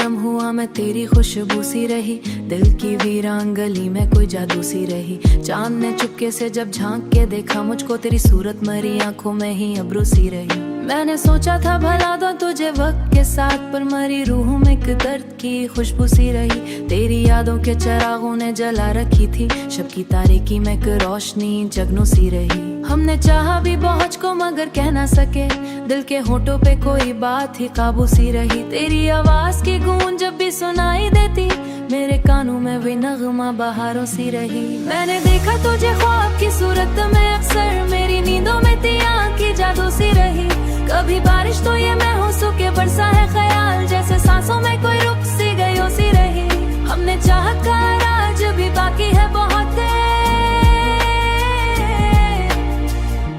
नरम हुआ मैं तेरी खुशबू सी रही, दिल की वीरान गली में कोई जादू सी रही। चांद ने चुपके से जब झांक के देखा मुझको, तेरी सूरत मरी आंखों में ही अब्रू सी रही। मैंने सोचा था भला दो तुझे वक्त के साथ, पर मरी रूह में एक दर्द की खुशबू सी रही। तेरी यादों के चिरागों ने जला रखी थी, शब की तारीकी में एक रोशनी जगनू सी रही। हमने चाहा भी बहुत को मगर कह ना सके, दिल के होठों पे कोई बात ही काबू सी रही। तेरी आवाज की गूंज जब भी सुनाई देती, मेरे कानों में भी नगमा बहारों सी रही। मैंने देखा तुझे ख्वाब की सूरत में अक्सर, मेरी नींदों में थी आँख की जादू सी रही। कभी बारिश तो ये मैं हूँ सूखे बरसा है ख्याल, जैसे सांसों में कोई रुक सी गई सी रही। हमने चाहत का राज भी बाकी है बहुत,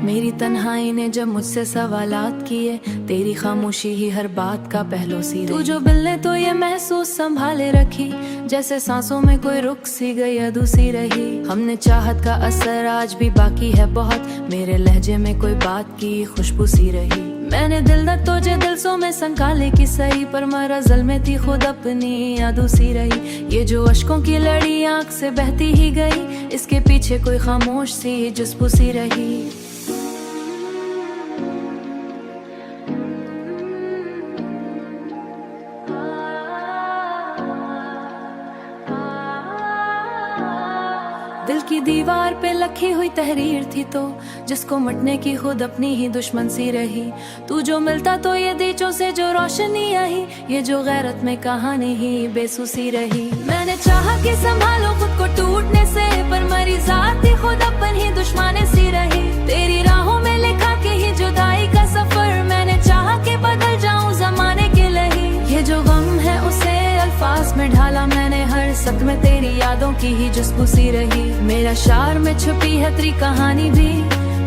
मेरी तन्हाई ने जब मुझसे सवालात किए, तेरी खामोशी ही हर बात का पहलू सी। तू जो दिल ने तो ये महसूस संभाले रखी, जैसे सांसों में कोई रुक सी गई अधूसी रही। हमने चाहत का असर आज भी बाकी है बहुत, मेरे लहजे में कोई बात की खुशबू सी रही। मैंने दिल न तुझे दिल सो में संकाले की सही, पर मरा जल में थी खुद अपनी यादों सी रही। ये जो अश्कों की लड़ी आंख से बहती ही गई, इसके पीछे कोई खामोश सी जुस्बू सी रही। दिल की दीवार पे लिखी हुई तहरीर थी तो, जिसको मिटने की खुद अपनी ही दुश्मन सी रही। तू जो मिलता तो ये दीचों से जो रोशनी आई, ये जो गैरत में कहानी ही बेसुसी रही। मैंने चाहा कि संभालो खुद को टूटने से, पर मरी जात ही खुद अपन ही दुश्मन सी रही। तेरी राहों में लिखा के ही जुदाई का सफर, मैंने चाहा कि बदल जाऊं जमाने के लही। ये जो गम है उसे अल्फाज में ढाला मैंने, हर सक में तेरी यादों की ही जुस्बू सी रही। मेरा शार में छुपी है तेरी कहानी भी,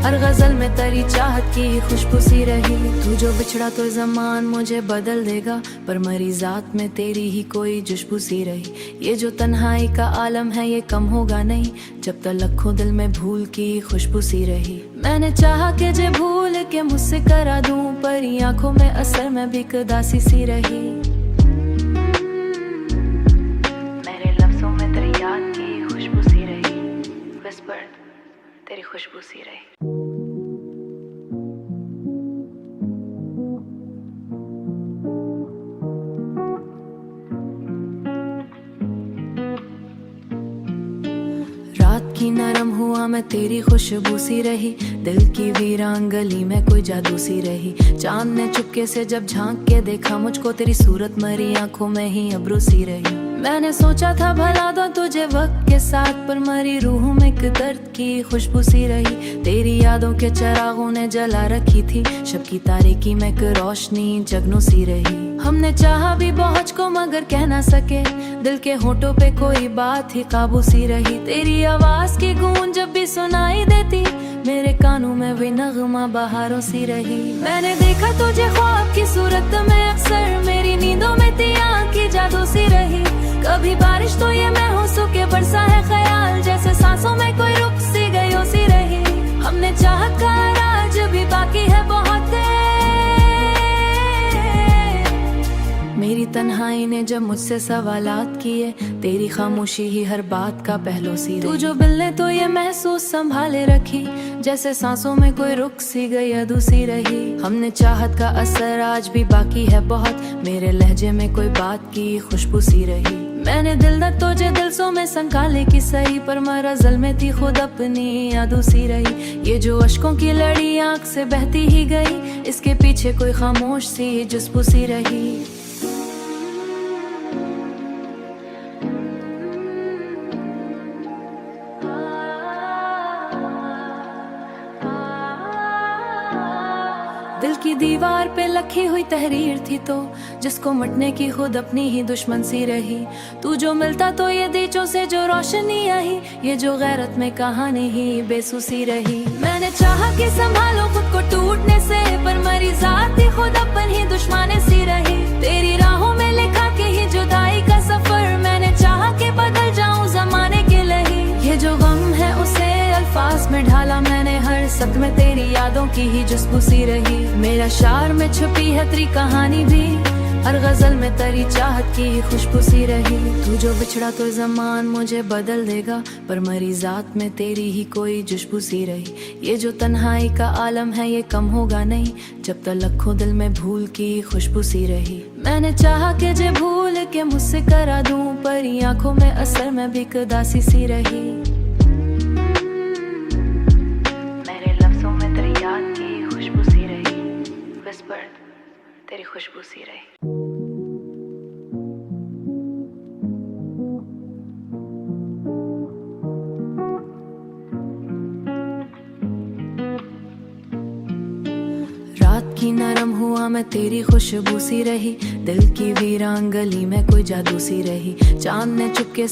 हर गजल में तेरी चाहत की ही खुशबू सी रही। तू जो बिछड़ा तो ज़मान मुझे बदल देगा, पर मरी जात में तेरी ही कोई जुस्बू सी रही। ये जो तन्हाई का आलम है ये कम होगा नहीं, जब तक लखों दिल में भूल की खुशबू सी रही। मैंने चाहा कि जे भूल के मुझसे करा दूं, पर आंखों में असर में भी उदासी सी रही। तेरी खुशबू सी रही। रात की नरम हुआ मैं तेरी खुशबू सी रही, दिल की वीरान गली में कोई जादू सी रही। चांद ने चुपके से जब झांक के देखा मुझको, तेरी सूरत मरी आंखों में ही अब्रू सी रही। मैंने सोचा था भला दो तुझे वक्त के साथ, पर मरी रूह में एक दर्द की खुशबू सी रही। तेरी यादों के चिरागों ने जला रखी थी, शब की तारीकी में एक रोशनी जगनू सी रही। हमने चाहा भी बहुत को मगर कह ना सके, दिल के होठों पे कोई बात ही काबू सी रही। तेरी आवाज की गूंज जब भी सुनाई देती, मेरे कानों में भी नगमा बहारों सी रही। मैंने देखा तुझे ख्वाब की सूरत में अक्सर, मेरी नींदों में थी आँख की जादू सी रही। कभी बारिश तो ये मैं हूँ सूखे बरसा है ख्याल, जैसे सांसों में कोई रुक सी गई सी रही। हमने चाहत का राज भी बाकी है बहुत, मेरी तन्हाई ने जब मुझसे सवालात किए, तेरी खामोशी ही हर बात का पहलू सी रही। तू जो दिल ने तो ये महसूस संभाले रखी, जैसे सांसों में कोई रुक सी गई अधूसी रही। हमने चाहत का असर आज भी बाकी है बहुत, मेरे लहजे में कोई बात की खुशबू सी रही। मैंने दिल न तुझे दिल सो में संकाले की सही, पर मरा जल में थी खुद अपनी यादों सी रही। ये जो अश्कों की लड़ी आंख से बहती ही गई, इसके पीछे कोई खामोश सी जुस्बू सी रही। दिल की दीवार पे लिखी हुई तहरीर थी तो, जिसको मिटने की खुद अपनी ही दुश्मन सी रही। तू जो मिलता तो ये दीचों से जो रोशनी आई, ये जो गैरत में कहानी ही बेसुसी रही। मैंने चाहा कि संभालो खुद को टूटने से, पर मरी जात ही खुद अपन ही दुश्मन सी रही। तेरी राहों में लिखा के ही जुदाई का सफर, मैंने चाहा कि बदल जाऊं जमाने के लही। ये जो गम है उसे अल्फाज में ढाला मैंने, हर मेरे सक में तेरी यादों की ही जुस्बू सी रही। मेरा शार में छुपी है तेरी कहानी भी, हर गजल में तेरी चाहत की ही खुशबू सी रही। तू जो बिछड़ा तो ज़मान मुझे बदल देगा, पर मरी जात में तेरी ही कोई जुस्बू सी रही। ये जो तन्हाई का आलम है ये कम होगा नहीं, जब तक लखों दिल में भूल की खुशबू सी रही। मैंने चाहा कि जे भूल के मुझसे करा दूं, पर आंखों में असर में भी उदासी सी रही। मेरे लफ्जों में तेरी याद की खुशबू सी रही, विस्पर तेरी खुशबू सी रही। रात की नरम हुआ मैं तेरी खुशबू सी रही, दिल की वीरान गली में कोई जादू सी रही। चांद ने चुपके